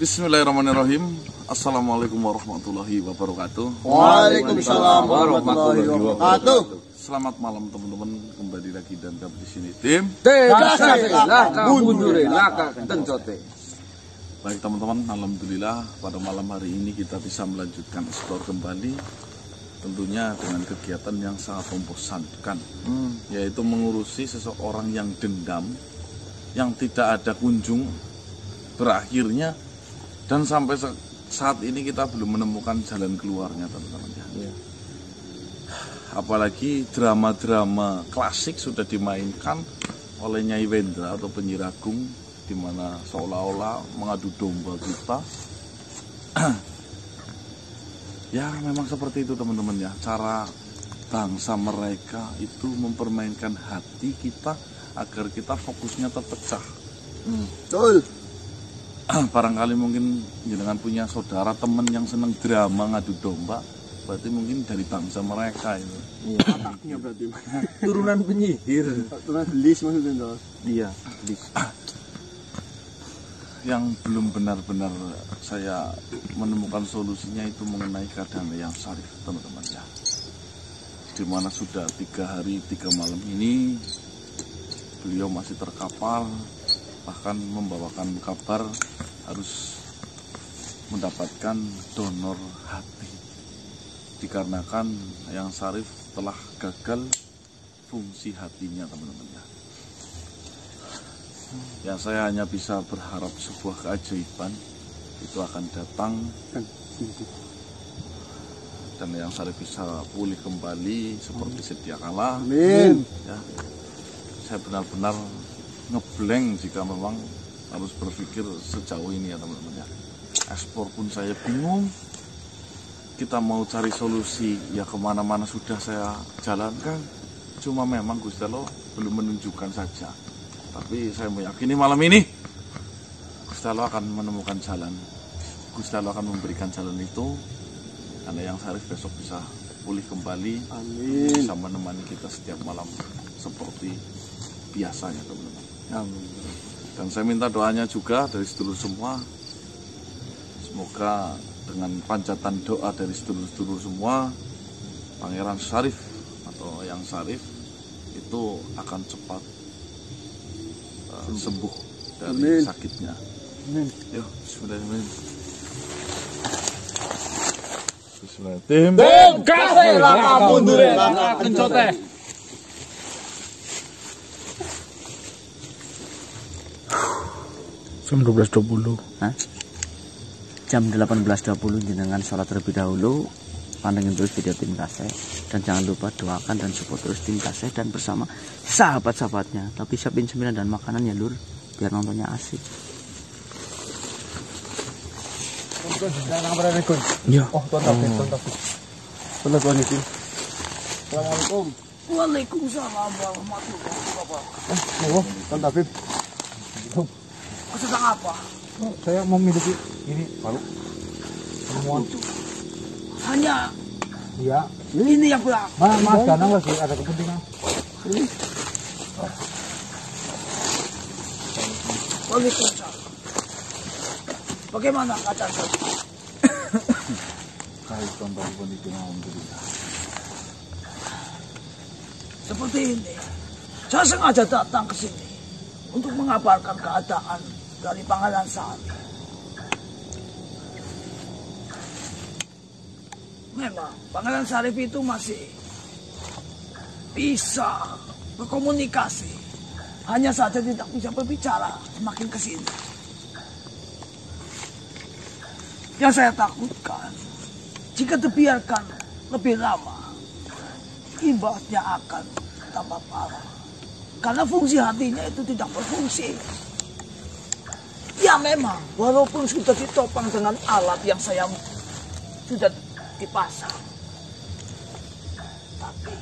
Bismillahirrahmanirrahim. Assalamualaikum warahmatullahi wabarakatuh. Waalaikumsalam warahmatullahi wabarakatuh. Selamat malam teman-teman, kembali lagi dan kami di sini tim Baik teman-teman, alhamdulillah pada malam hari ini kita bisa melanjutkan eksplor kembali, tentunya dengan kegiatan yang sangat membosankan, yaitu mengurusi seseorang yang dendam, yang tidak ada kunjung berakhirnya, dan sampai saat ini kita belum menemukan jalan keluarnya teman-teman ya. Apalagi drama-drama klasik sudah dimainkan oleh Nyai Wendra atau Penyi Agung, di mana seolah-olah mengadu domba kita. Ya memang seperti itu teman-teman ya, cara bangsa mereka itu mempermainkan hati kita agar kita fokusnya terpecah. Betul. Barangkali mungkin jenengan punya saudara teman yang seneng drama ngadu domba, berarti mungkin dari bangsa mereka itu. Iya, anaknya berarti. Turunan penyihir. Turunan belis maksudnya toh. Iya, belis. Yang belum benar-benar saya menemukan solusinya itu mengenai keadaan yang Syarif teman-teman ya. Dimana sudah 3 hari 3 malam ini beliau masih terkapar, bahkan membawakan kabar harus mendapatkan donor hati, dikarenakan yang Syarif telah gagal fungsi hatinya teman-teman ya. Ya saya hanya bisa berharap sebuah keajaiban itu akan datang dan yang Syarif bisa pulih kembali seperti sedia kala. Amin. Ya, saya benar-benar ngeblank jika memang harus berpikir sejauh ini ya teman-teman ya. Ekspor pun saya bingung, kita mau cari solusi ya kemana-mana sudah saya jalankan, cuma memang Gusti Allah belum menunjukkan saja. Tapi saya meyakini malam ini Gusti Allah akan menemukan jalan, Gusti Allah akan memberikan jalan itu, karena yang Syarif besok bisa pulih kembali. Amin. Bisa menemani kita setiap malam seperti biasanya teman-teman. Amin. Dan saya minta doanya juga dari sedulur semua, semoga dengan panjatan doa dari sedulur-sedulur semua, Pangeran Syarif atau yang Syarif itu akan cepat sembuh dari Amin. sakitnya. Amin. Yuk, bismillahirrahmanirrahim. Bismillahirrahmanirrahim. Tim kasih laka mundurin laka kencote. Jam 12.20. Hah? Jam 18.20 jenengan sholat terlebih dahulu, pantengin terus video tim kasih, dan jangan lupa doakan dan support terus tim kasih dan bersama sahabat-sahabatnya. Tapi siapin cemilan dan makanan ya lur, biar nontonnya asik. Iya. Oh, tuan Taufik. Assalamualaikum. Waalaikumsalam warahmatullahi wabarakatuh. Oh, tuan Taufik. Sedang apa? Saya memiliki ini baru. Penemuan. Hanya Iya. ini yang pulang. Mas Danang lagi ada kepentingan. Waalaikumsalam. Bagaimana keadaan saudara? Baik teman-teman itu alhamdulillah. Seperti ini. Saya sengaja datang ke sini untuk mengabarkan keadaan dari Pangeran Syarif. Memang Pangeran Syarif itu masih bisa berkomunikasi, hanya saja tidak bisa berbicara semakin ke sini. Yang saya takutkan, jika dibiarkan lebih lama, imbasnya akan tambah parah. Karena fungsi hatinya itu tidak berfungsi. Ya memang, walaupun sudah ditopang dengan alat yang saya sudah dipasang, tapi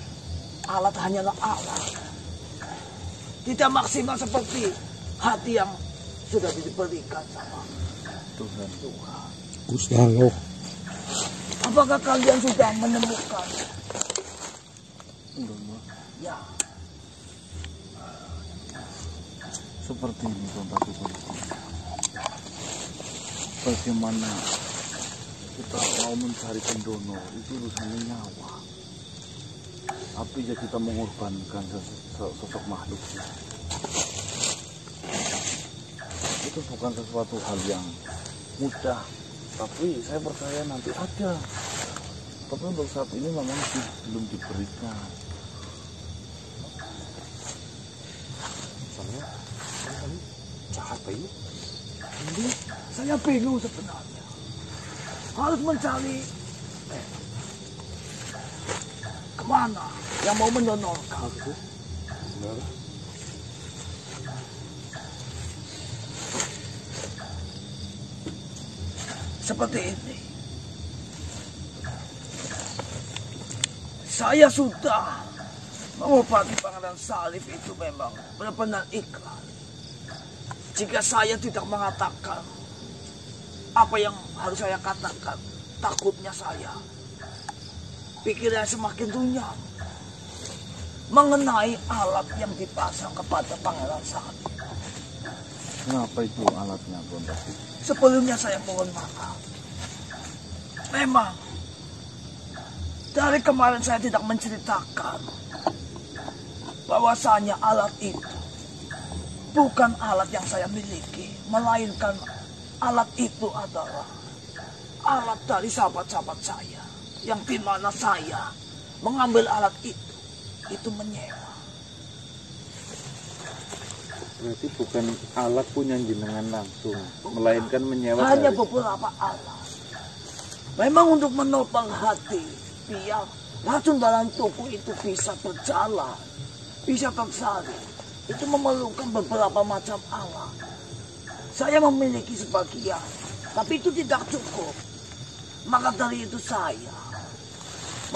alat hanyalah alat. Tidak maksimal seperti hati yang sudah diberikan sama Tuhan. Gusti Allah. Apakah kalian sudah menemukan? Ya. Seperti ini Tuan Taufik. bagaimana kita mau mencari pendonor itu urusannya nyawa. Tapi ya kita mengorbankan sosok makhluk itu bukan sesuatu hal yang mudah. Tapi saya percaya nanti ada. Tapi untuk saat ini memang belum diberikan. Jahat Pak Yu. Ini saya bingung sebenarnya. Harus mencari kemana yang mau mendonorkan. Seperti ini. Saya sudah mengobati Pangeran Salif itu memang benar-benar ikhlas. Jika saya tidak mengatakan apa yang harus saya katakan, takutnya saya pikirannya semakin runyam mengenai alat yang dipasang kepada Pangeran Salif. Kenapa itu alatnya, Tuan David? Sebelumnya saya mohon maaf. Memang dari kemarin saya tidak menceritakan bahwasanya alat itu bukan alat yang saya miliki, melainkan alat itu adalah alat dari sahabat-sahabat saya, yang dimana saya mengambil alat itu menyewa. Berarti bukan alat punya jenengan langsung, melainkan menyewa. Hanya beberapa alat. Memang untuk menopang hati, biar racun dalam tubuh itu bisa berjalan, bisa tersalin. Itu memerlukan beberapa macam alat. Saya memiliki sebagian, tapi itu tidak cukup. Maka dari itu saya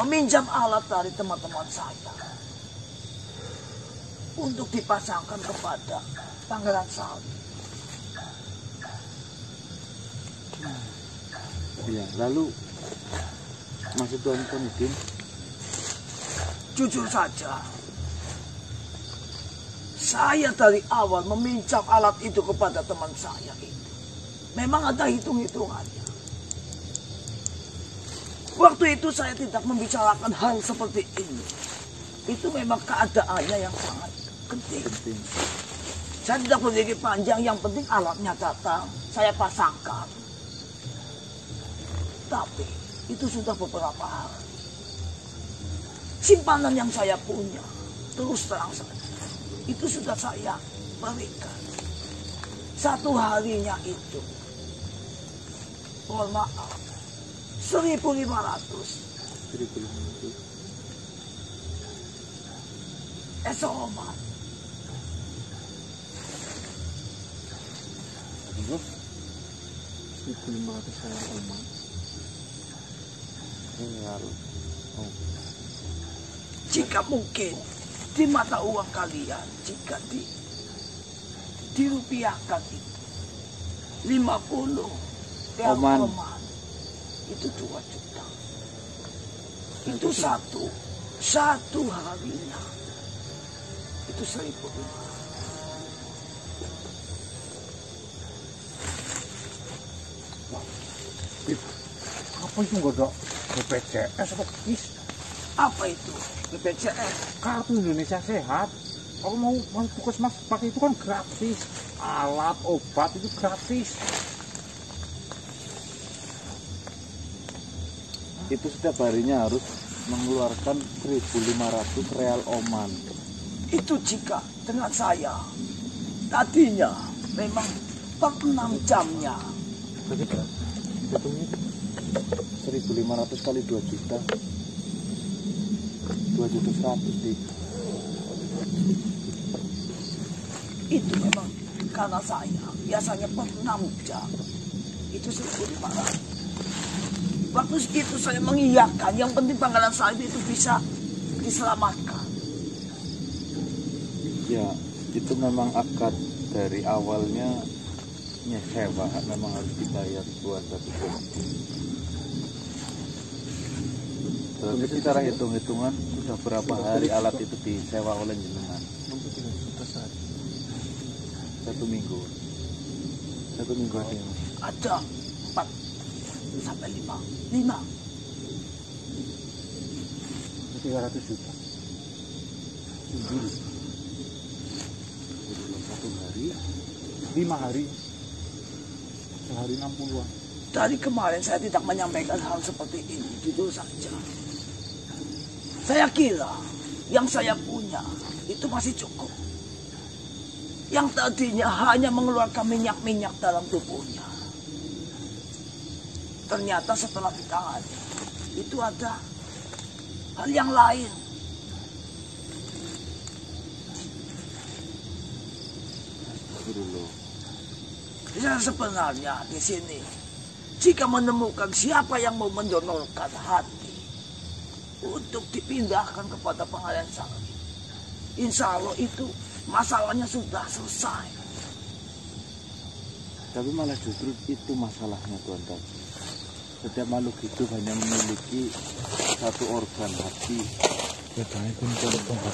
meminjam alat dari teman-teman saya untuk dipasangkan kepada Pangeran Salif. Ya, lalu maksud Tuan Konidin? Jujur saja, saya dari awal meminjam alat itu kepada teman saya itu. Memang ada hitung-hitungannya. Waktu itu saya tidak membicarakan hal seperti ini. Itu memang keadaannya yang sangat penting. Saya tidak berpikir panjang, yang penting alatnya datang, saya pasangkan. Tapi itu sudah beberapa hari. Simpanan yang saya punya, terus terang saja, itu sudah saya berikan. Satu harinya itu, mohon maaf, 1.500. Esok Oman. Terus 1.500 saya Oman. Ini harus. Jika mungkin di mata uang kalian, jika dirupiahkan itu 50 Oman, itu 2 juta. Itu satu harinya itu 1.500. Apa itu godok BPJS atau KIS? Apa itu BPJS? Kartu Indonesia Sehat. Kalau mau puskesmas pakai itu kan gratis. Alat, obat itu gratis. Itu setiap harinya harus mengeluarkan 1.500 real Oman. Itu jika dengan saya tadinya memang per 6 jamnya. Berarti hitungnya 1.500 kali 2 juta. 2.100.000 di. Itu memang karena saya biasanya per 6 jam itu 1.500. Waktu itu saya mengiyakan, yang penting Pangeran Salif itu bisa diselamatkan. Ya, itu memang akad dari awalnya nyewa, memang harus dibayar buat satu jam. Berarti secara hitung-hitungan sudah berapa hari alat itu disewa oleh jenengan? 63 juta sehari. 1 minggu. 1 minggu aja. Ada sampai 5. 300 juta. Satu hari, 5 hari, sehari 60-an. Dari kemarin saya tidak menyampaikan hal seperti ini, jujur saja. Saya kira yang saya punya itu masih cukup. Yang tadinya hanya mengeluarkan minyak-minyak dalam tubuhnya. Ternyata setelah ditangani, itu ada hal yang lain. Sebenarnya di sini, jika menemukan siapa yang mau mendonorkan hati untuk dipindahkan kepada pengalian sakit, insya Allah itu masalahnya sudah selesai. Tapi malah justru itu masalahnya Tuan Tat. Setiap makhluk hidup hanya memiliki satu organ hati.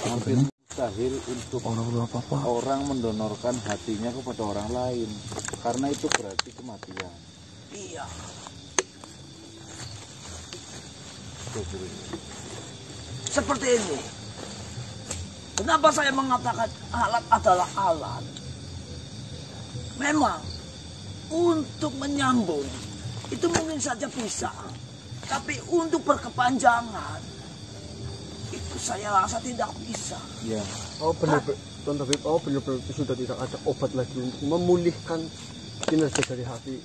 Hampir mustahil untuk orang mendonorkan hatinya kepada orang lain, karena itu berarti kematian. Iya. Seperti ini. Kenapa saya mengatakan alat adalah alat? Memang untuk menyambung itu mungkin saja bisa, tapi untuk berkepanjangan itu saya rasa tidak bisa. Ya. Benar, Tuan Tabib, benar-benar sudah tidak ada obat lagi untuk memulihkan kinerja dari hati.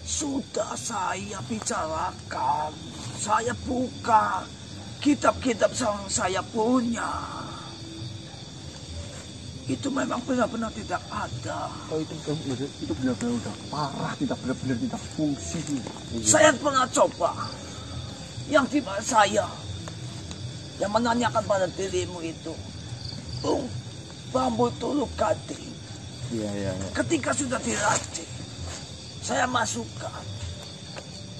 Sudah saya bicarakan, saya buka kitab-kitab yang saya punya. Itu memang benar-benar tidak ada. Itu benar-benar udah parah, benar-benar tidak fungsi. Saya pernah coba. Yang tiba saya yang menanyakan pada dirimu itu, bambu tuluk gading. Iya. Ketika sudah diracik, saya masukkan.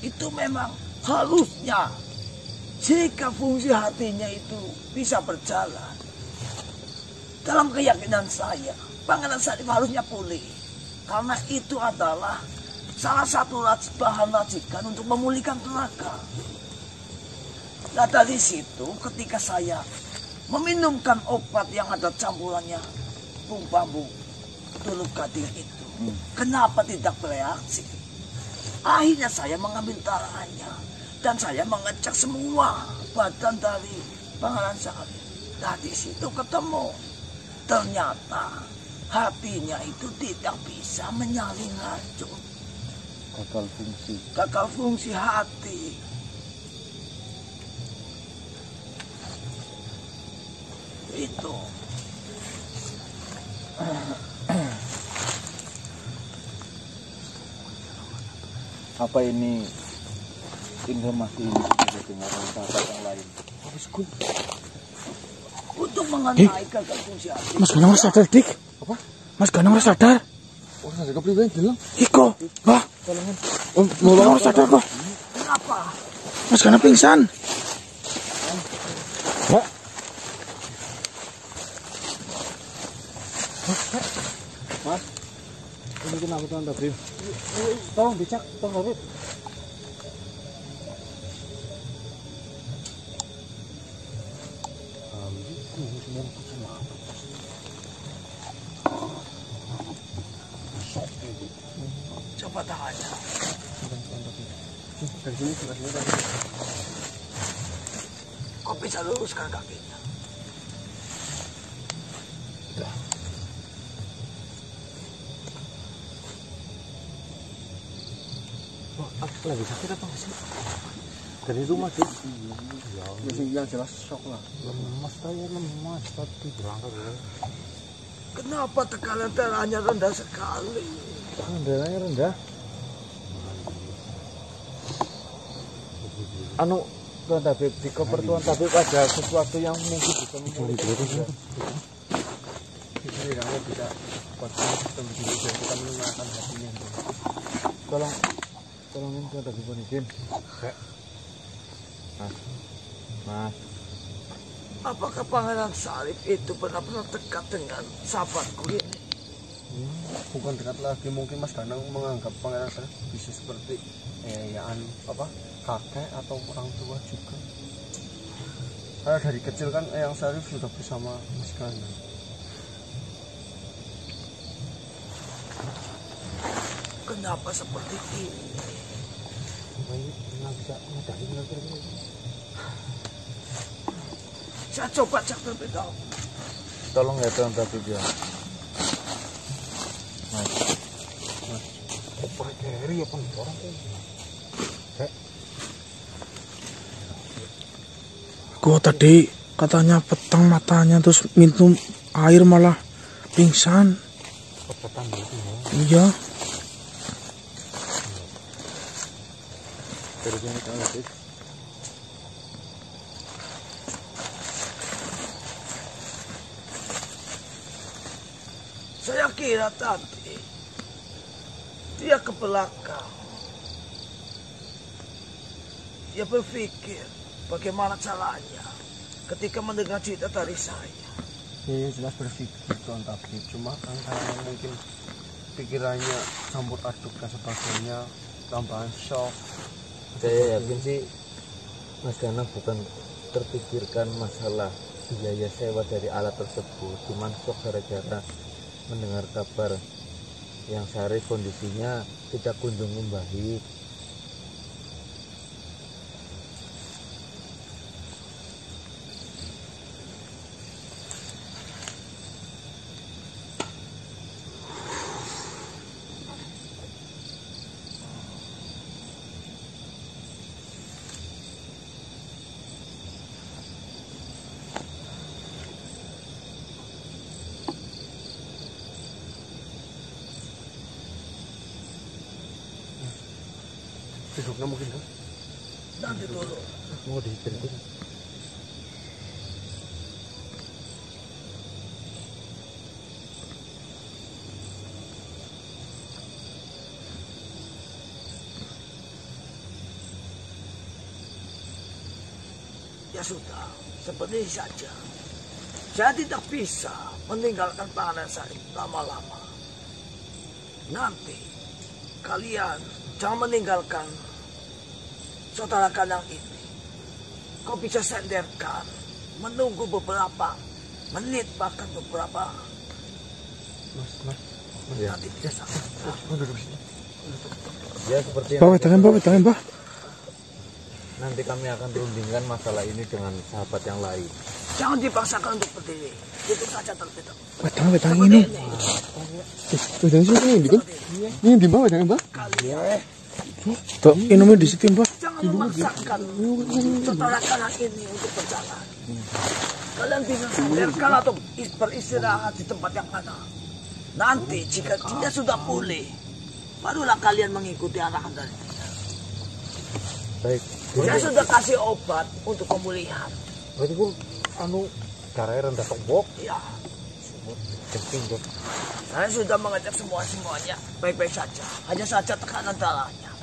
Itu memang harusnya jika fungsi hatinya itu bisa berjalan. Dalam keyakinan saya, Pangeran Sarif harusnya pulih. Karena itu adalah salah satu bahan racikan untuk memulihkan tenaga. Nah dari situ ketika saya meminumkan obat yang ada campurannya bambu tuluk gading itu, kenapa tidak bereaksi? Akhirnya saya mengambil darahnya dan saya mengecek semua badan dari Pangeran Sarif. Nah di situ ketemu, ternyata hatinya itu tidak bisa menyalin racun. Gagal fungsi hati. Itu. Apa ini informasi ini sudah dengar oleh sahabat yang lain? Untuk mengenai gagal fungsi hati. Mas Ganang sadar, Dik. Apa? Mas Ganang sadar. Orang sadar kepriwe bilang? Iko, Mbah. Mas Ganang sadar kok. Kenapa? Mas Ganang pingsan. Mbak. Mas, Ini kenapa Tuan Tabib? Tolong dicek, Tuan Tabib. Coba tangannya. Dari sini. Kok bisa luruskan kakinya? Lagi sakit apa nggak sih? Dari rumah sih. Yang jelas shock lah. Lemas tapi berangkat ya. Kenapa tekanan darahnya rendah sekali? Darahnya rendah. Tuan Tabib, di koper Tuan Tabib ada sesuatu yang mungkin bisa memulihkan. Ini kamu bisa buat sistem sendiri dan kita menenangkan hatinya. Tolongin Tuan Tabib izin. Mas. Apakah Pangeran Sarif itu benar-benar dekat dengan sahabatku ini? bukan dekat lagi, mungkin Mas Danang menganggap Pangeran Sarif bisa seperti kakek atau orang tua juga. Karena dari kecil kan Eyang Sarif sudah bersama Mas Danang. Kenapa seperti ini? Saya coba cek terlebih dahulu. Tolong ya Tuan Tabib ya. Keri apa nih orang tuh? Gua tadi katanya petang matanya terus minum air malah pingsan. Petang gitu ya. Iya. Terus ini Tuan Tabib. Saya kira tadi dia ke belakang. Dia berpikir bagaimana caranya ketika mendengar cerita dari saya. Iya jelas berpikir Tuan Tabib, cuma kan karena mungkin pikirannya campur aduk dan sebagainya, tambahan shock. Saya yakin sih Mas Danang bukan terpikirkan masalah biaya sewa dari alat tersebut, cuman shock gara-gara mendengar kabar yang Sarif kondisinya tidak kunjung membaik. Duduknya mungkin kan? Nanti dulu. Mau diceritain? Ya sudah, seperti ini saja. Saya tidak bisa meninggalkan Pangeran Sarif lama-lama. Nanti kalian jangan meninggalkan saudara kalian ini. Kau bisa senderkan, menunggu beberapa menit bahkan beberapa. Mas. Nanti dia sampai. Duduk sini. Ya seperti Bawa tangan, Bah. nanti kami akan rundingkan masalah ini dengan sahabat yang lain. Jangan dipaksakan untuk berdiri. Itu saja terlebih dahulu. Tangan ini. Jangan sini kan? Ini di bawah jangan Mbak. Kalian Tuh, minumnya di situ, Mbah. jangan memaksakan saudara kalian ini untuk berjalan. Kalian bisa senderkan atau beristirahat di tempat yang mana. Nanti jika dia sudah pulih, barulah kalian mengikuti arahan dari dia. Baik. Saya sudah kasih obat untuk pemulihan. Berarti ku caranya rendah tombok. Ya, Penting dok. saya sudah mengecek semuanya baik-baik saja. Hanya saja tekanan darahnya.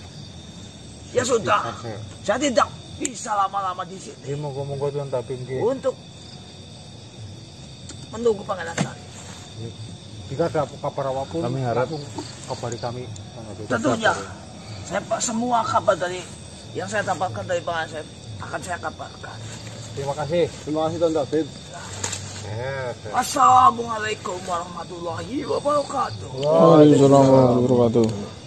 Ya sudah, saya tidak bisa lama-lama di sini Ini moga-moga Tuan Tabib untuk menunggu Pangeran Sarif. Jika ada kabar apapun, Kami harap- langsung kabari kami. Tentunya, semua kabar dari yang saya dapatkan dari Pangeran Sarif akan saya kabarkan. Terima kasih Tuan Tabib. Assalamualaikum warahmatullahi wabarakatuh. Waalaikumsalam warahmatullahi wabarakatuh.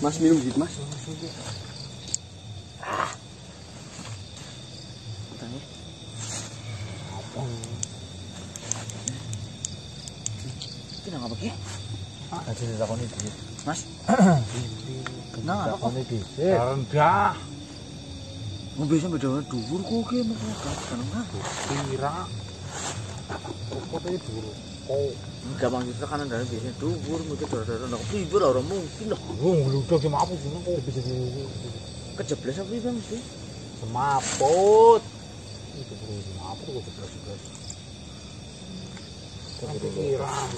Mas minum dikit Mas. Kenapa begini? Aja ditakoni dikit. Mas? Kenapa kok? Takoni dikit. Rendah. Mobil sampai jauh dhuwur kok ki mau kenapa? Kira. Kok tadi dulu. Oh, Gampang itu tekanan darah biasanya dhuwur mungkin darah-darah nang piye ora mungkin loh. ngeluduk sama apa sih? Kok Kejeblos apa iki mesti? semaput. Itu perlu semaput kok jelas-jelas. Kepikiran.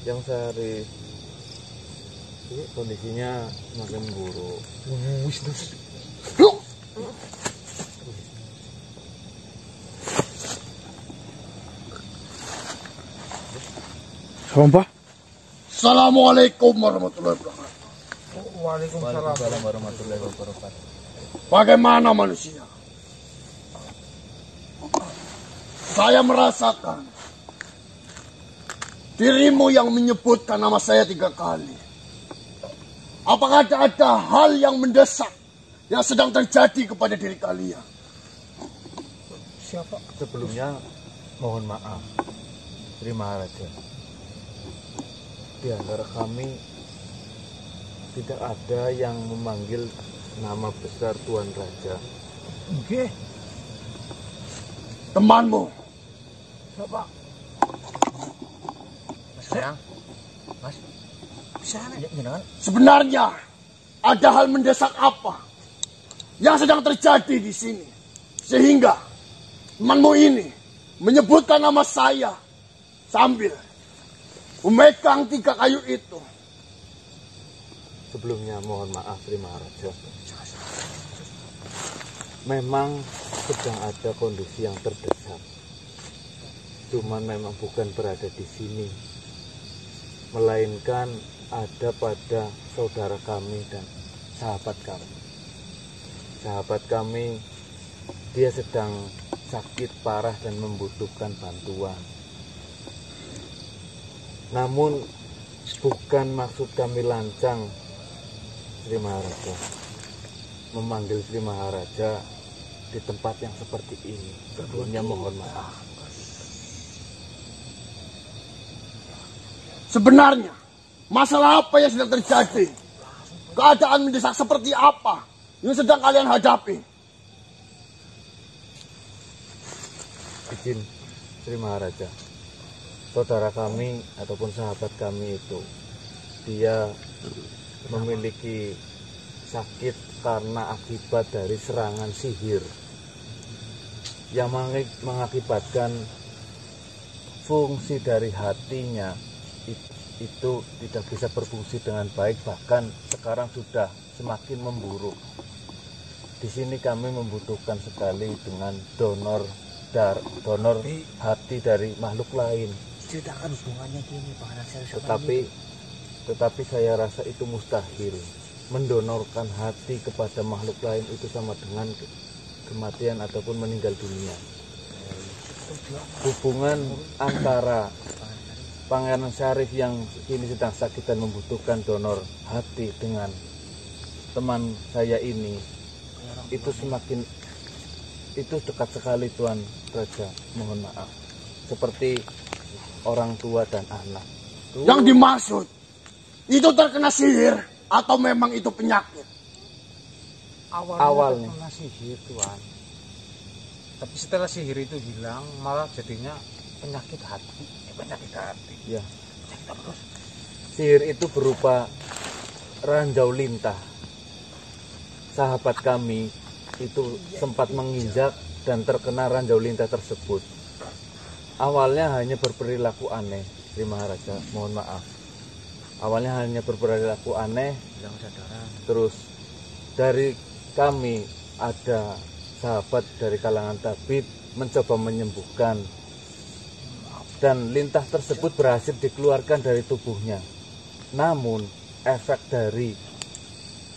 Yang sehari kondisinya semakin buruk. Wis terus. Mbah? Assalamualaikum warahmatullahi wabarakatuh. Waalaikumsalam warahmatullahi wabarakatuh. Bagaimana manusia? Saya merasakan dirimu yang menyebutkan nama saya 3 kali. Apakah ada hal yang mendesak yang sedang terjadi kepada diri kalian? Siapa? Sebelumnya mohon maaf, Sri Maharaja. Di antara kami tidak ada yang memanggil nama besar Tuan Raja. Oke. Temanmu. Siapa? Mas Sayang, Mas, Bisa jangan. Sebenarnya ada hal mendesak apa yang sedang terjadi di sini sehingga temanmu ini menyebutkan nama saya sambil memegang 3 kayu itu. Sebelumnya mohon maaf, Sri Maharaja. Memang sedang ada kondisi yang terdesak. Cuman memang bukan berada di sini, melainkan ada pada saudara kami dan sahabat kami. Sahabat kami, dia sedang sakit parah dan membutuhkan bantuan. Namun bukan maksud kami lancang, Sri Maharaja, memanggil Sri Maharaja di tempat yang seperti ini. Sebelumnya mohon maaf. Sebenarnya masalah apa yang sedang terjadi? Keadaan mendesak seperti apa yang sedang kalian hadapi? Izin Sri Maharaja, saudara kami ataupun sahabat kami itu, dia memiliki sakit karena akibat dari serangan sihir yang mengakibatkan fungsi dari hatinya itu tidak bisa berfungsi dengan baik, bahkan sekarang sudah semakin memburuk. Di sini kami membutuhkan sekali dengan donor hati dari makhluk lain. ceritakan hubungannya gini Pak Nasir sama Tetapi saya rasa itu mustahil. Mendonorkan hati kepada makhluk lain itu sama dengan kematian ataupun meninggal dunia. Hubungan antara Pangeran Syarif yang kini sedang sakit dan membutuhkan donor hati dengan teman saya ini, itu dekat sekali Tuan Raja. Mohon maaf, seperti orang tua dan anak. Yang dimaksud itu terkena sihir atau memang itu penyakit? Awalnya terkena sihir Tuan, tapi setelah sihir itu hilang malah jadinya penyakit hati. ya, sihir itu berupa ranjau lintah. Sahabat kami itu sempat menginjak dan terkena ranjau lintah tersebut. Awalnya hanya berperilaku aneh, Sri Maharaja, mohon maaf. Awalnya hanya berperilaku aneh, terus dari kami ada sahabat dari kalangan tabib mencoba menyembuhkan, dan lintah tersebut berhasil dikeluarkan dari tubuhnya. Namun efek dari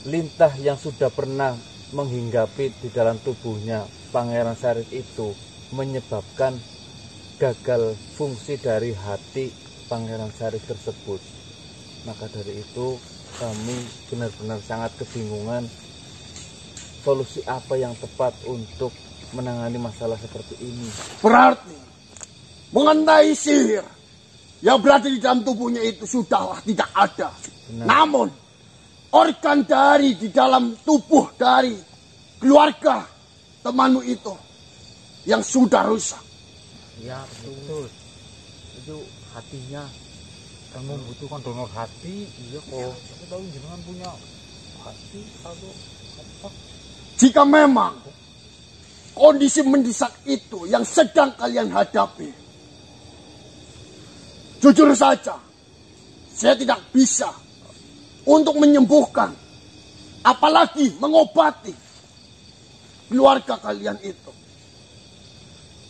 lintah yang sudah pernah menghinggapi di dalam tubuhnya Pangeran Syarif itu menyebabkan gagal fungsi dari hati Pangeran Syarif tersebut. Maka dari itu kami benar-benar sangat kebingungan solusi apa yang tepat untuk menangani masalah seperti ini. Berarti mengenai sihir yang berada di dalam tubuhnya itu sudahlah tidak ada. Benar. Namun organ dari di dalam tubuh dari keluarga temanmu itu yang sudah rusak. Ya betul. Itu hatinya kan membutuhkan donor hati. Iya kok. Saya tahu jenengan punya hati atau apa? Jika memang kondisi mendesak itu yang sedang kalian hadapi, jujur saja, saya tidak bisa untuk menyembuhkan, apalagi mengobati keluarga kalian itu.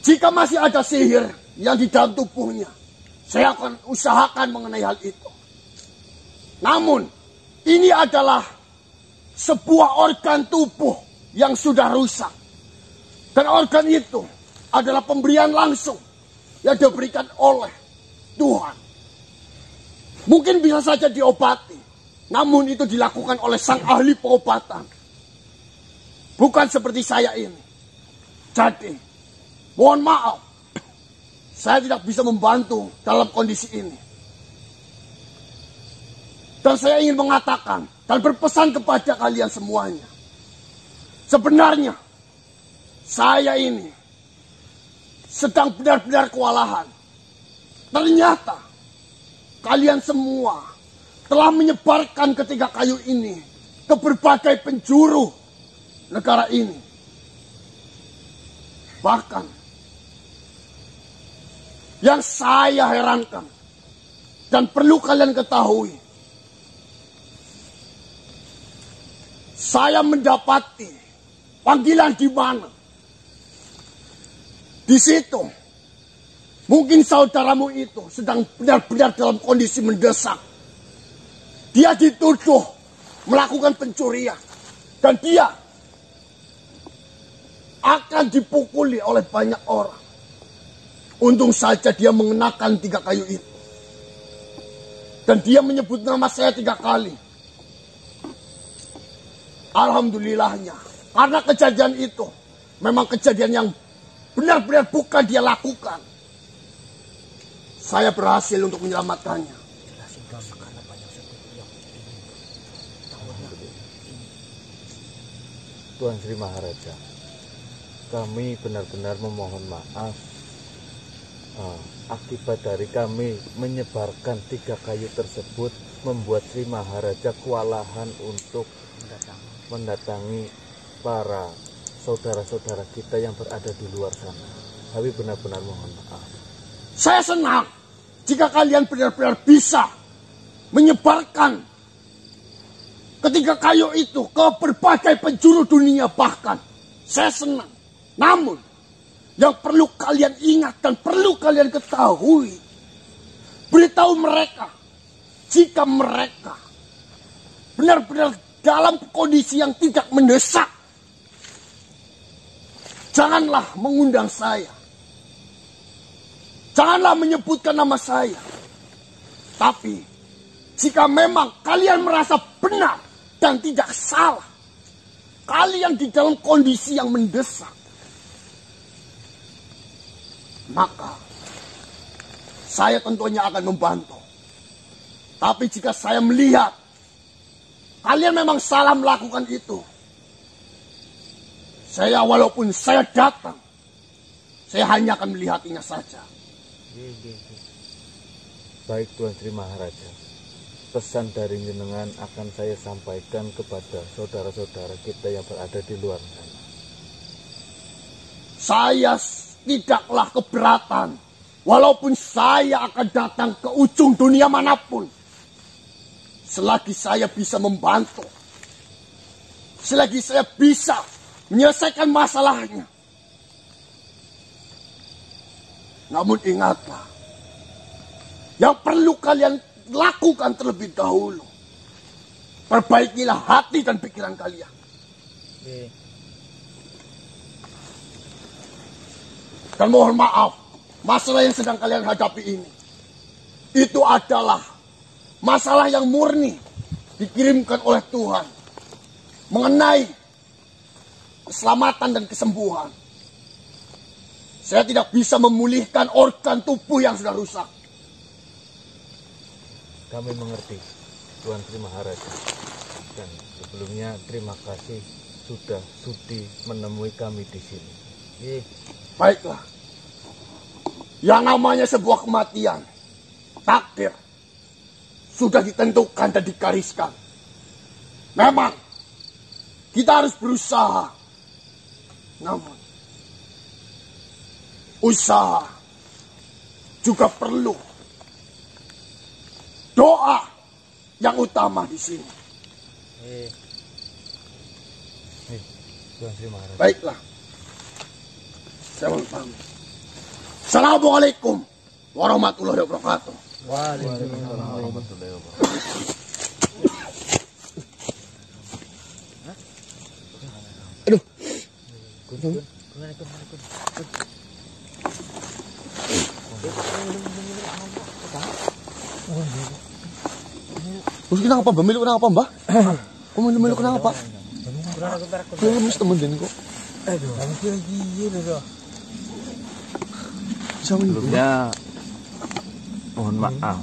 Jika masih ada sihir yang di dalam tubuhnya, saya akan usahakan mengenai hal itu. Namun, ini adalah sebuah organ tubuh yang sudah rusak. Dan organ itu adalah pemberian langsung yang diberikan oleh Tuhan. Mungkin bisa saja diobati, namun itu dilakukan oleh sang ahli pengobatan. Bukan seperti saya ini. Jadi, mohon maaf, saya tidak bisa membantu dalam kondisi ini. Dan saya ingin mengatakan dan berpesan kepada kalian semuanya. Sebenarnya, saya ini sedang benar-benar kewalahan. Ternyata, kalian semua telah menyebarkan ketiga kayu ini ke berbagai penjuru negara ini. Bahkan, yang saya herankan dan perlu kalian ketahui, saya mendapati panggilan di mana. Di situ, mungkin saudaramu itu sedang benar-benar dalam kondisi mendesak. Dia dituduh melakukan pencurian. Dan dia akan dipukuli oleh banyak orang. Untung saja dia mengenakan 3 kayu itu. Dan dia menyebut nama saya 3 kali. Alhamdulillahnya. Karena kejadian itu memang kejadian yang benar-benar bukan dia lakukan. Saya berhasil untuk menyelamatkannya. Tuan Sri Maharaja, kami benar-benar memohon maaf akibat dari kami menyebarkan 3 kayu tersebut membuat Sri Maharaja kewalahan untuk mendatangi para saudara-saudara kita yang berada di luar sana. Kami benar-benar mohon maaf. Saya senang jika kalian benar-benar bisa menyebarkan ketiga kayu itu ke berbagai penjuru dunia bahkan. Saya senang. Namun, yang perlu kalian ingat dan perlu kalian ketahui, beritahu mereka jika mereka benar-benar dalam kondisi yang tidak mendesak, janganlah mengundang saya. Janganlah menyebutkan nama saya. Tapi, jika memang kalian merasa benar dan tidak salah, kalian di dalam kondisi yang mendesak, maka saya tentunya akan membantu. Tapi jika saya melihat kalian memang salah melakukan itu, walaupun saya datang, saya hanya akan melihatnya saja. Baik Tuan Sri Maharaja, pesan dari jenengan akan saya sampaikan kepada saudara-saudara kita yang berada di luar sana. Saya tidaklah keberatan, walaupun saya akan datang ke ujung dunia manapun, selagi saya bisa membantu, selagi saya bisa menyelesaikan masalahnya. Namun ingatlah, yang perlu kalian lakukan terlebih dahulu, perbaikilah hati dan pikiran kalian. Dan mohon maaf, masalah yang sedang kalian hadapi ini, itu adalah masalah yang murni dikirimkan oleh Tuhan mengenai keselamatan dan kesembuhan. Saya tidak bisa memulihkan organ tubuh yang sudah rusak. Kami mengerti, Tuan Sri Maharaja. Dan sebelumnya terima kasih sudah sudi menemui kami di sini. Baiklah. Yang namanya sebuah kematian, takdir, sudah ditentukan dan digariskan. Memang, kita harus berusaha. Namun, usaha juga perlu doa yang utama di sini. Tuan Sri Maharaja. Baiklah. Saya mohon pamit. Assalamualaikum warahmatullahi wabarakatuh. Waalaikumsalam warahmatullahi wabarakatuh. Terus kenapa Mbak? Milu kenapa Mbak? Kok milu kenapa? Milu mesti temen den kok. Sebelumnya mohon maaf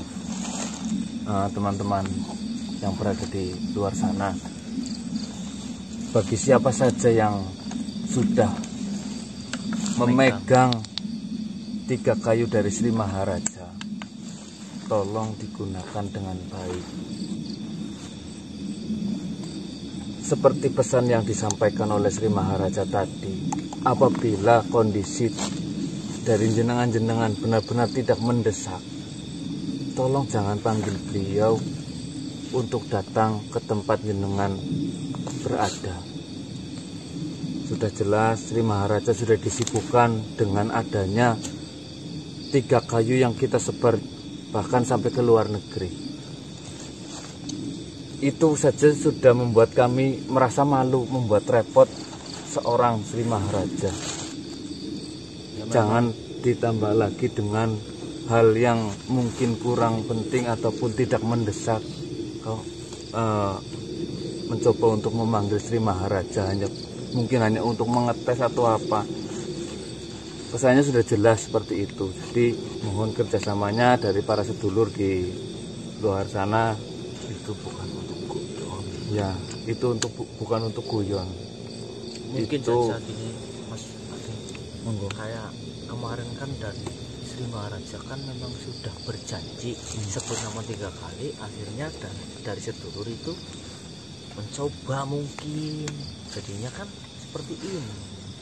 teman-teman yang berada di luar sana. Bagi siapa saja yang sudah memegang 3 kayu dari Sri Maharaja, tolong digunakan dengan baik. Seperti pesan yang disampaikan oleh Sri Maharaja tadi, apabila kondisi dari jenengan-jenengan benar-benar tidak mendesak, tolong jangan panggil beliau untuk datang ke tempat jenengan berada. Sudah jelas Sri Maharaja sudah disibukkan dengan adanya 3 kayu yang kita sebar bahkan sampai ke luar negeri. Itu saja sudah membuat kami merasa malu, membuat repot seorang Sri Maharaja. Jangan ditambah lagi dengan hal yang mungkin kurang penting ataupun tidak mendesak. Kau mencoba untuk memanggil Sri Maharaja mungkin hanya untuk mengetes atau apa. Pesannya sudah jelas seperti itu. Jadi mohon kerjasamanya dari para sedulur di luar sana. Itu bukan untuk guyon. Ya, itu bukan untuk guyon. Mungkin itu saja gini Mas Ade, kayak kemarin kan dari Sri Maharaja kan memang sudah berjanji sebut nama 3 kali, akhirnya dari sedulur itu mencoba mungkin jadinya kan seperti ini.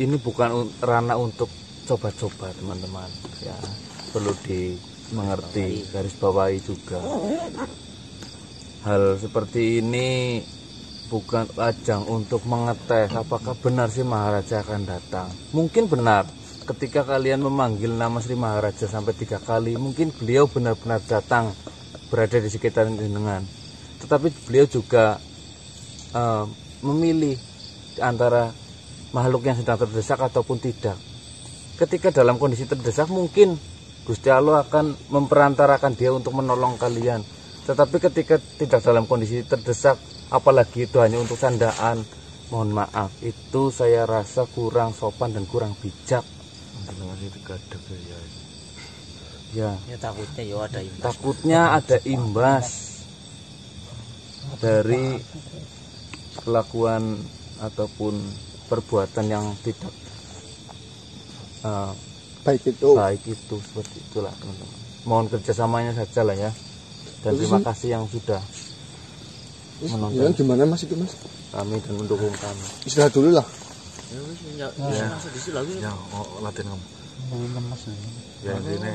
Ini bukan ranah untuk coba-coba teman-teman, ya perlu dimengerti, garis bawahi juga. Hal seperti ini bukan ajang untuk mengetes apakah benar Sri Maharaja akan datang. Mungkin benar ketika kalian memanggil nama Sri Maharaja sampai 3 kali, mungkin beliau benar-benar datang berada di sekitar jenengan. Tetapi beliau juga memilih antara makhluk yang sedang terdesak ataupun tidak. Ketika dalam kondisi terdesak, mungkin Gusti Allah akan memperantarakan dia untuk menolong kalian. Tetapi ketika tidak dalam kondisi terdesak, apalagi itu hanya untuk candaan, mohon maaf, itu saya rasa kurang sopan dan kurang bijak. Ya, takutnya ya ada imbas. Takutnya ada imbas dari kelakuan ataupun perbuatan yang tidak baik itu seperti itulah teman-teman. Mohon kerjasamanya saja lah ya, dan terima kasih yang sudah menonton. Gimana Mas itu Mas? Kami dan mendukung kami. Istirahat dulu lah. Ya, latihan kamu. Ya intinya,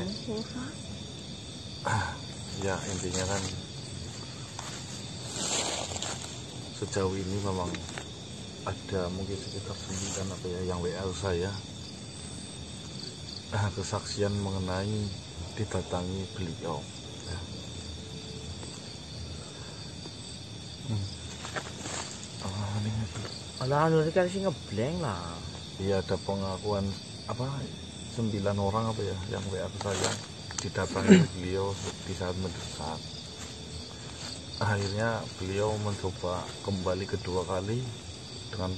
ya intinya kan sejauh ini memang ada mungkin sekitar 9 apa ya yang WA saya kesaksian mengenai didatangi beliau. Ya. Ini kan sih ngebleng lah. Iya, ada pengakuan apa 9 orang apa ya yang WA saya didatangi beliau di saat mendesak. Akhirnya beliau mencoba kembali kedua kali dengan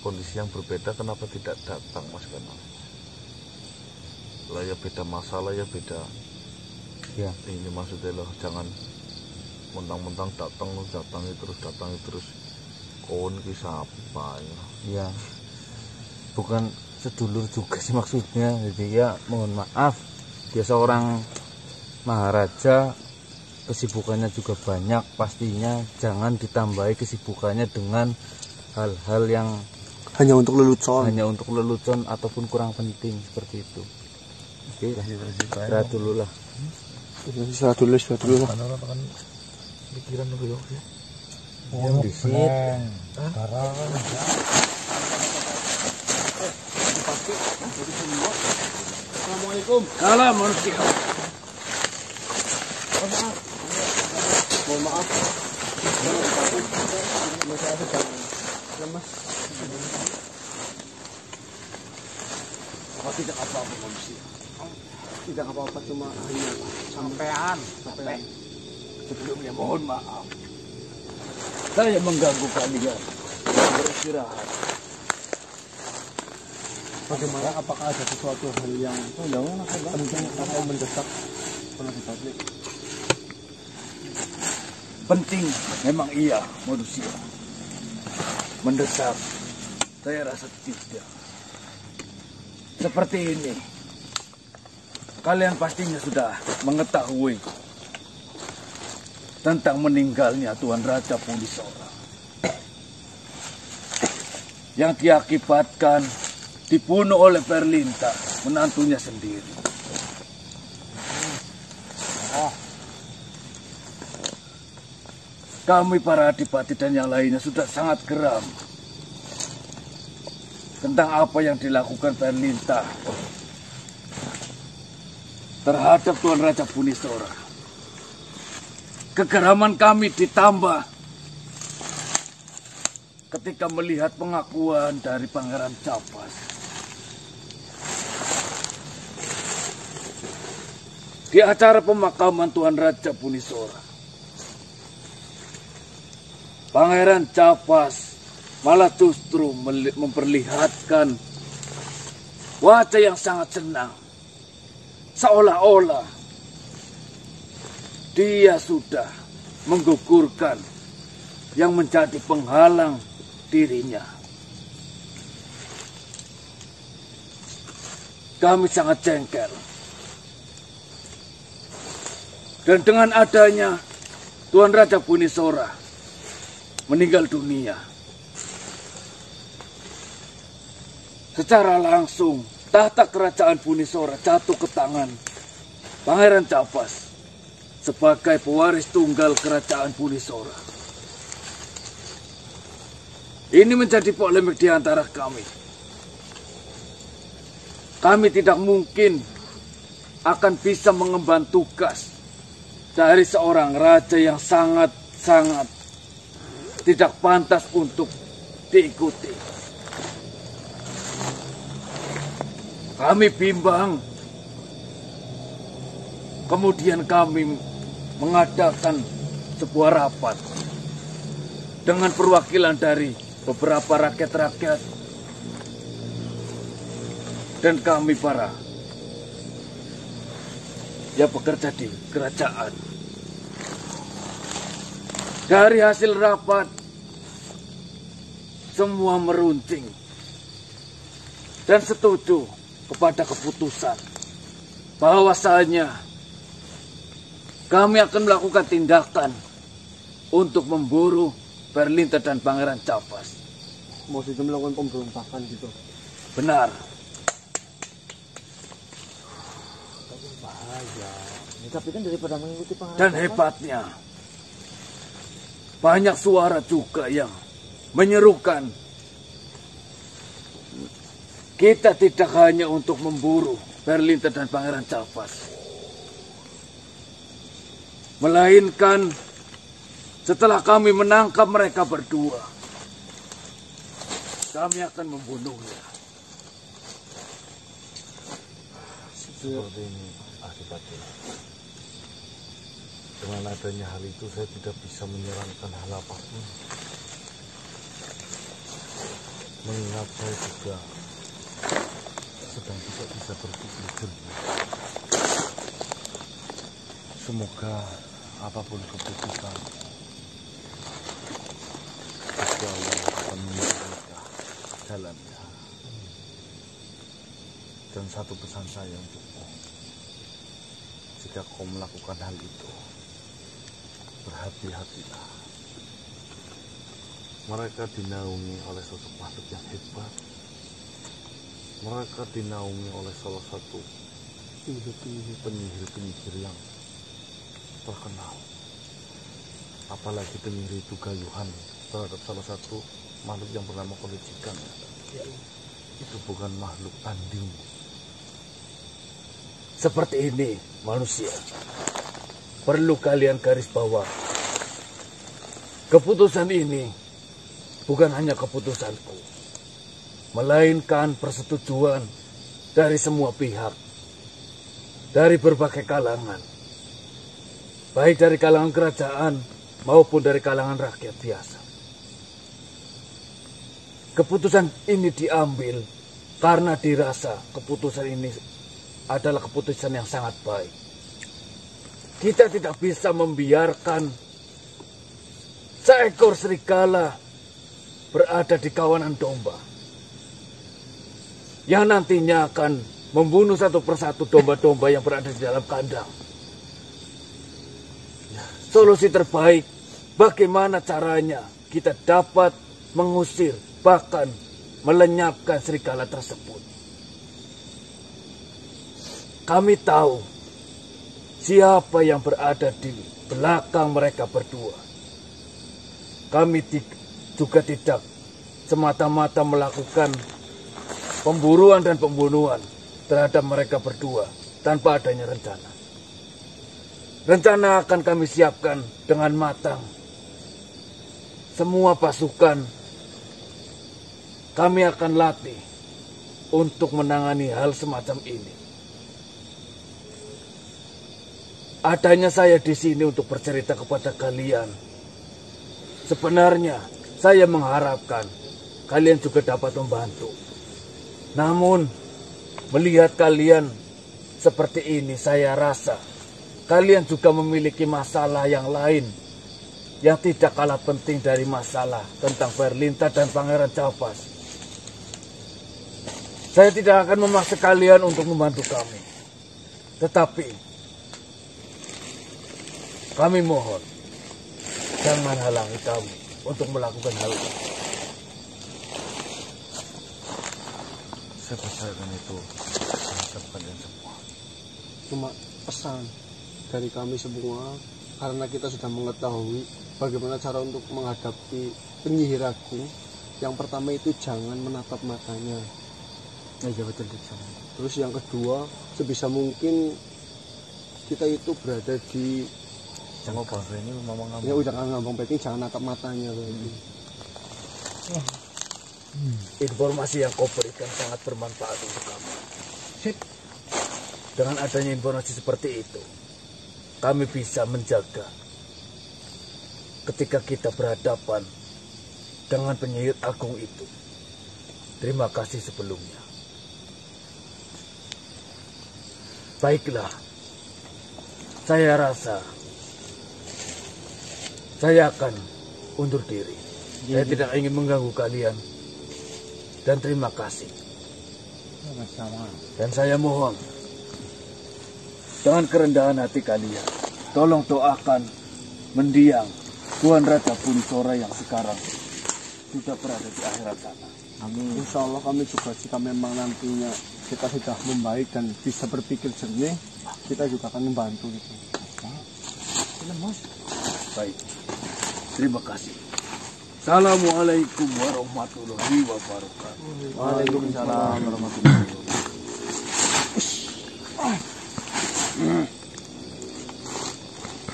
kondisi yang berbeda. Kenapa tidak datang Mas Kanal? Lah ya beda masalah, ya beda. Ya ini maksudnya loh, jangan mentang-mentang datangi terus kon kisah apa ya. Bukan sedulur juga sih maksudnya. Jadi ya mohon maaf, dia seorang Maharaja, kesibukannya juga banyak, pastinya jangan ditambahi kesibukannya dengan hal-hal yang hanya untuk lelucon ataupun kurang penting seperti itu. Oke, istirahat dulu lah. Istirahat dulu lah. Kan pikiran dulu ya. Oh, disit. Assalamualaikum. Salam manusia. Mohon maaf. Saya sedang lemas. Tidak apa-apa manusia. Tidak apa-apa, cuma hanya Sampean. Sebelumnya mohon maaf. Saya mengganggu kalian beristirahat. bagaimana, apakah ada sesuatu hal yang penting atau mendesak? Penting memang iya manusia. Mendesak, saya rasa tidak. Seperti ini, kalian pastinya sudah mengetahui tentang meninggalnya Tuan Raja Punisora yang diakibatkan dibunuh oleh Perlinta, menantunya sendiri. Kami para adipati dan yang lainnya sudah sangat geram tentang apa yang dilakukan Perlinta terhadap Tuan Raja Punisora. Kegeraman kami ditambah ketika melihat pengakuan dari Pangeran Capas. Di acara pemakaman Tuan Raja Punisora, Pangeran Capas malah justru memperlihatkan wajah yang sangat senang. Seolah-olah dia sudah menggugurkan yang menjadi penghalang dirinya. Kami sangat jengkel. Dan dengan adanya Tuan Raja Punisora meninggal dunia, secara langsung tahta kerajaan Punisora jatuh ke tangan Pangeran Capas sebagai pewaris tunggal kerajaan Punisora. Ini menjadi polemik di antara kami. Kami tidak mungkin akan bisa mengemban tugas dari seorang raja yang sangat-sangat tidak pantas untuk diikuti. Kami bimbang. Kemudian kami mengadakan sebuah rapat dengan perwakilan dari beberapa rakyat-rakyat dan kami para yang bekerja di kerajaan. Dari hasil rapat, semua meruncing dan setuju kepada keputusan bahwasanya kami akan melakukan tindakan untuk memburu Perlinta dan Pangeran Capas. Mau itu melakukan pemberontakan gitu? Benar. Bahaya. Ya, tapi kan daripada mengikuti Pangeran Dan Capas, hebatnya, banyak suara juga yang menyerukan kita tidak hanya untuk memburu Perlinta dan Pangeran Capas, melainkan setelah kami menangkap mereka berdua, kami akan membunuhnya. seperti ini akibatnya. Dengan adanya hal itu, saya tidak bisa menyarankan hal apapun. Mengingat saya juga sedang tidak bisa berpikir jernih. Semoga apapun keputusan, Gusti Allah akan membuka jalannya. Dan satu pesan saya untukmu, jika kau melakukan hal itu, berhati-hatilah. Mereka dinaungi oleh sosok makhluk yang hebat. Mereka dinaungi oleh salah satu penyihir-penyihir yang terkenal. Apalagi penyihir itu gayuhan terhadap salah satu makhluk yang bernama Kolecikan. Itu bukan makhluk tanding. Seperti ini manusia. Perlu kalian garis bawah. Keputusan ini bukan hanya keputusanku, melainkan persetujuan dari semua pihak, dari berbagai kalangan, baik dari kalangan kerajaan maupun dari kalangan rakyat biasa. Keputusan ini diambil karena dirasa keputusan ini adalah keputusan yang sangat baik. Kita tidak bisa membiarkan seekor serigala berada di kawanan domba yang nantinya akan membunuh satu persatu domba-domba yang berada di dalam kandang. Solusi terbaik, bagaimana caranya kita dapat mengusir, bahkan melenyapkan serigala tersebut. Kami tahu siapa yang berada di belakang mereka berdua. Kami juga tidak semata-mata melakukan pemburuan dan pembunuhan terhadap mereka berdua tanpa adanya rencana. Rencana akan kami siapkan dengan matang. Semua pasukan kami akan latih untuk menangani hal semacam ini. Adanya saya di sini untuk bercerita kepada kalian. Sebenarnya saya mengharapkan kalian juga dapat membantu. Namun melihat kalian seperti ini, saya rasa kalian juga memiliki masalah yang lain yang tidak kalah penting dari masalah tentang Berlinta dan Pangeran Capas. Saya tidak akan memaksa kalian untuk membantu kami. Tetapi kami mohon, jangan halangi kami untuk melakukan hal itu. Saya percayakan itu terhadap kalian semua. Cuma pesan dari kami semua, karena kita sudah mengetahui bagaimana cara untuk menghadapi penyihir agung. Yang pertama itu jangan menatap matanya. Terus yang kedua, sebisa mungkin kita itu berada di ini ngomong ya udah ngomong penting, jangan natap matanya. Informasi yang kau berikan sangat bermanfaat untuk kamu. Dengan adanya informasi seperti itu, kami bisa menjaga ketika kita berhadapan dengan penyihir agung itu. Terima kasih sebelumnya. Baiklah, saya rasa saya akan undur diri. Saya tidak ingin mengganggu kalian. Dan terima kasih. Dan saya mohon, dengan kerendahan hati kalian, tolong doakan mendiang Tuan Raja Bunisora yang sekarang sudah berada di akhirat sana. Amin. Insya Allah kami juga, jika memang nantinya kita sudah membaik dan bisa berpikir jernih, kita juga akan membantu gitu. Baik. Terima kasih. Assalamualaikum warahmatullahi wabarakatuh. Waalaikumsalam warahmatullahi wabarakatuh.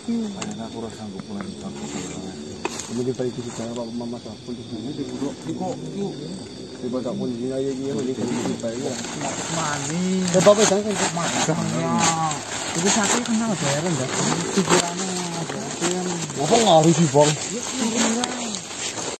Banyak aku rasa sanggup pulang di kampung. Ini dibalik di sana Pak Mama Sapul di sini di Budok. Yuk. Di Budok pun di aja dia ini kan di bayi. Mani. Sebab itu kan untuk makan. Jadi satu kan sama bayaran enggak? Pikirannya ada. Apa ngaruh sih, Bang?